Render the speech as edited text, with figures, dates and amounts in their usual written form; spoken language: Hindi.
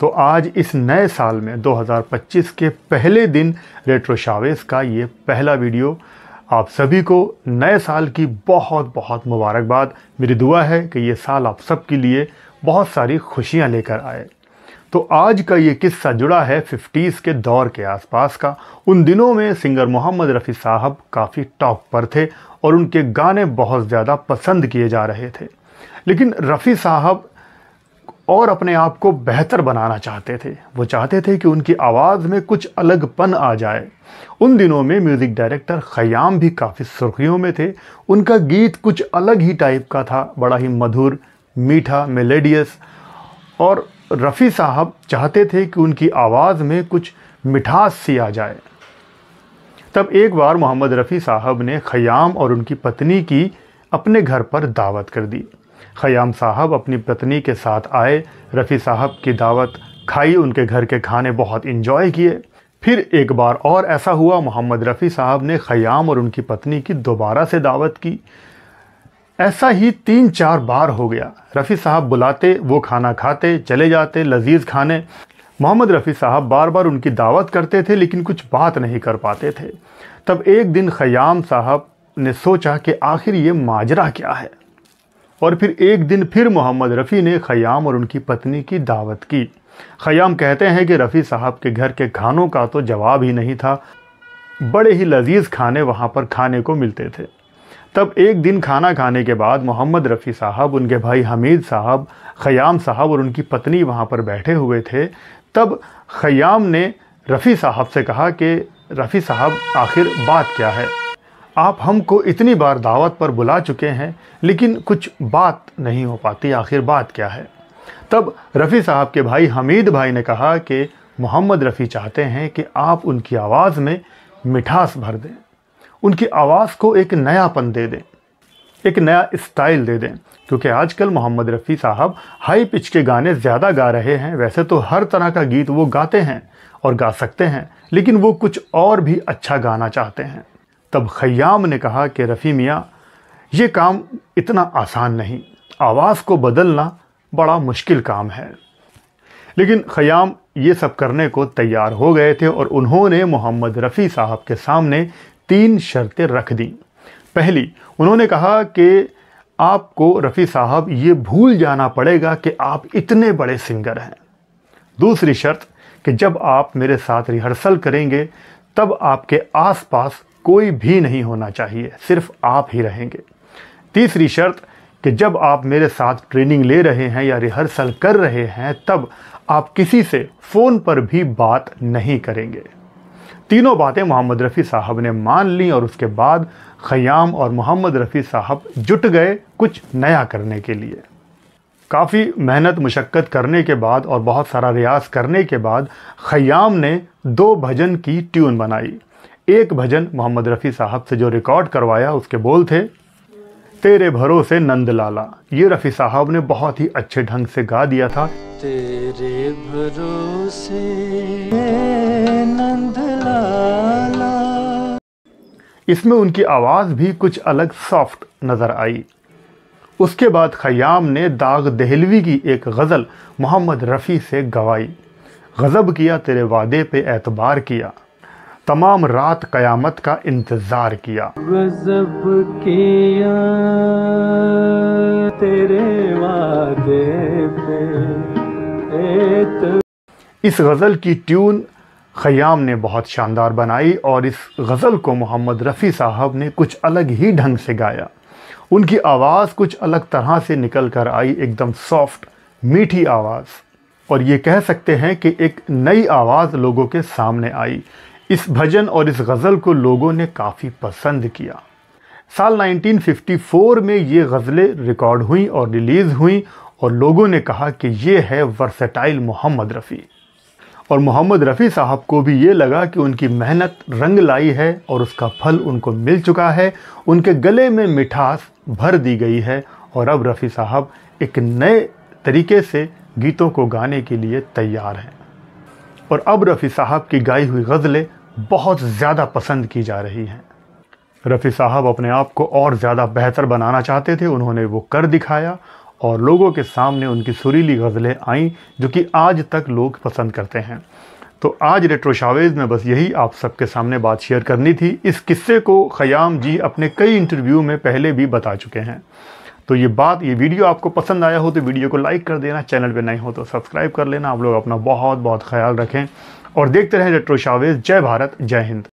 तो आज इस नए साल में 2025 के पहले दिन रेट्रो शावेस का ये पहला वीडियो। आप सभी को नए साल की बहुत बहुत मुबारकबाद। मेरी दुआ है कि ये साल आप सबके लिए बहुत सारी खुशियां लेकर आए। तो आज का ये किस्सा जुड़ा है 50s के दौर के आसपास का। उन दिनों में सिंगर मोहम्मद रफ़ी साहब काफ़ी टॉप पर थे और उनके गाने बहुत ज़्यादा पसंद किए जा रहे थे। लेकिन रफ़ी साहब और अपने आप को बेहतर बनाना चाहते थे। वो चाहते थे कि उनकी आवाज़ में कुछ अलगपन आ जाए। उन दिनों में म्यूज़िक डायरेक्टर ख़याम भी काफ़ी सुर्खियों में थे। उनका गीत कुछ अलग ही टाइप का था, बड़ा ही मधुर, मीठा, मेलेडियस। और रफ़ी साहब चाहते थे कि उनकी आवाज़ में कुछ मिठास सी आ जाए। तब एक बार मोहम्मद रफ़ी साहब ने ख़याम और उनकी पत्नी की अपने घर पर दावत कर दी। ख़याम साहब अपनी पत्नी के साथ आए, रफ़ी साहब की दावत खाई, उनके घर के खाने बहुत इंजॉय किए। फिर एक बार और ऐसा हुआ, मोहम्मद रफ़ी साहब ने ख़याम और उनकी पत्नी की दोबारा से दावत की। ऐसा ही 3-4 बार हो गया। रफ़ी साहब बुलाते, वो खाना खाते, चले जाते, लजीज खाने। मोहम्मद रफ़ी साहब बार बार उनकी दावत करते थे लेकिन कुछ बात नहीं कर पाते थे। तब एक दिन ख़याम साहब ने सोचा कि आखिर ये माजरा क्या है। और फिर एक दिन फिर मोहम्मद रफ़ी ने ख़याम और उनकी पत्नी की दावत की। ख़याम कहते हैं कि रफ़ी साहब के घर के खानों का तो जवाब ही नहीं था। बड़े ही लजीज खाने वहाँ पर खाने को मिलते थे। तब एक दिन खाना खाने के बाद मोहम्मद रफ़ी साहब, उनके भाई हमीद साहब, ख़याम साहब और उनकी पत्नी वहाँ पर बैठे हुए थे। तब ख़याम ने रफ़ी साहब से कहा कि रफ़ी साहब, आखिर बात क्या है? आप हमको इतनी बार दावत पर बुला चुके हैं लेकिन कुछ बात नहीं हो पाती, आखिर बात क्या है? तब रफ़ी साहब के भाई हमीद भाई ने कहा कि मोहम्मद रफ़ी चाहते हैं कि आप उनकी आवाज़ में मिठास भर दें, उनकी आवाज़ को एक नयापन दे दें, एक नया स्टाइल दे दें। क्योंकि आजकल मोहम्मद रफ़ी साहब हाई पिच के गाने ज़्यादा गा रहे हैं। वैसे तो हर तरह का गीत वो गाते हैं और गा सकते हैं, लेकिन वो कुछ और भी अच्छा गाना चाहते हैं। तब ख़याम ने कहा कि रफ़ी मियाँ, ये काम इतना आसान नहीं, आवाज़ को बदलना बड़ा मुश्किल काम है। लेकिन ख़याम ये सब करने को तैयार हो गए थे और उन्होंने मोहम्मद रफ़ी साहब के सामने 3 शर्तें रख दी। पहली, उन्होंने कहा कि आपको रफ़ी साहब ये भूल जाना पड़ेगा कि आप इतने बड़े सिंगर हैं। दूसरी शर्त कि जब आप मेरे साथ रिहर्सल करेंगे तब आपके आसपास कोई भी नहीं होना चाहिए, सिर्फ आप ही रहेंगे। तीसरी शर्त कि जब आप मेरे साथ ट्रेनिंग ले रहे हैं या रिहर्सल कर रहे हैं तब आप किसी से फ़ोन पर भी बात नहीं करेंगे। तीनों बातें मोहम्मद रफ़ी साहब ने मान ली और उसके बाद ख़याम और मोहम्मद रफ़ी साहब जुट गए कुछ नया करने के लिए। काफ़ी मेहनत मुशक्क़त करने के बाद और बहुत सारा रियाज़ करने के बाद ख़याम ने 2 भजन की ट्यून बनाई। एक भजन मोहम्मद रफ़ी साहब से जो रिकॉर्ड करवाया, उसके बोल थे तेरे भरोसे नंद लाला। ये रफ़ी साहब ने बहुत ही अच्छे ढंग से गा दिया था। तेरे भरोसे नंद लाला। इसमें उनकी आवाज़ भी कुछ अलग सॉफ्ट नज़र आई। उसके बाद ख़याम ने दाग दहलवी की एक गज़ल मोहम्मद रफ़ी से गवाई। गज़ब किया तेरे वादे पे एतबार किया, तमाम रात क़यामत का इंतज़ार किया। गज़ब किया तेरे वादे पे। इस गज़ल की ट्यून ख़याम ने बहुत शानदार बनाई और इस गज़ल को मोहम्मद रफ़ी साहब ने कुछ अलग ही ढंग से गाया। उनकी आवाज़ कुछ अलग तरह से निकल कर आई, एकदम सॉफ्ट, मीठी आवाज़। और ये कह सकते हैं कि एक नई आवाज़ लोगों के सामने आई। इस भजन और इस गज़ल को लोगों ने काफ़ी पसंद किया। साल 1954 में ये गज़लें रिकॉर्ड हुई और रिलीज़ हुई और लोगों ने कहा कि ये है वर्सेटाइल मोहम्मद रफ़ी। और मोहम्मद रफ़ी साहब को भी ये लगा कि उनकी मेहनत रंग लाई है और उसका फल उनको मिल चुका है। उनके गले में मिठास भर दी गई है और अब रफ़ी साहब एक नए तरीके से गीतों को गाने के लिए तैयार हैं। और अब रफ़ी साहब की गाई हुई गज़लें बहुत ज़्यादा पसंद की जा रही हैं। रफ़ी साहब अपने आप को और ज़्यादा बेहतर बनाना चाहते थे, उन्होंने वो कर दिखाया और लोगों के सामने उनकी सुरीली गज़लें आईं जो कि आज तक लोग पसंद करते हैं। तो आज रेट्रो शावेज़ में बस यही आप सबके सामने बात शेयर करनी थी। इस किस्से को ख़याम जी अपने कई इंटरव्यू में पहले भी बता चुके हैं। तो ये वीडियो आपको पसंद आया हो तो वीडियो को लाइक कर देना, चैनल पे नए हो तो सब्सक्राइब कर लेना। आप लोग अपना बहुत बहुत ख्याल रखें और देखते रहें रेट्रो शावेज़। जय भारत, जय हिंद।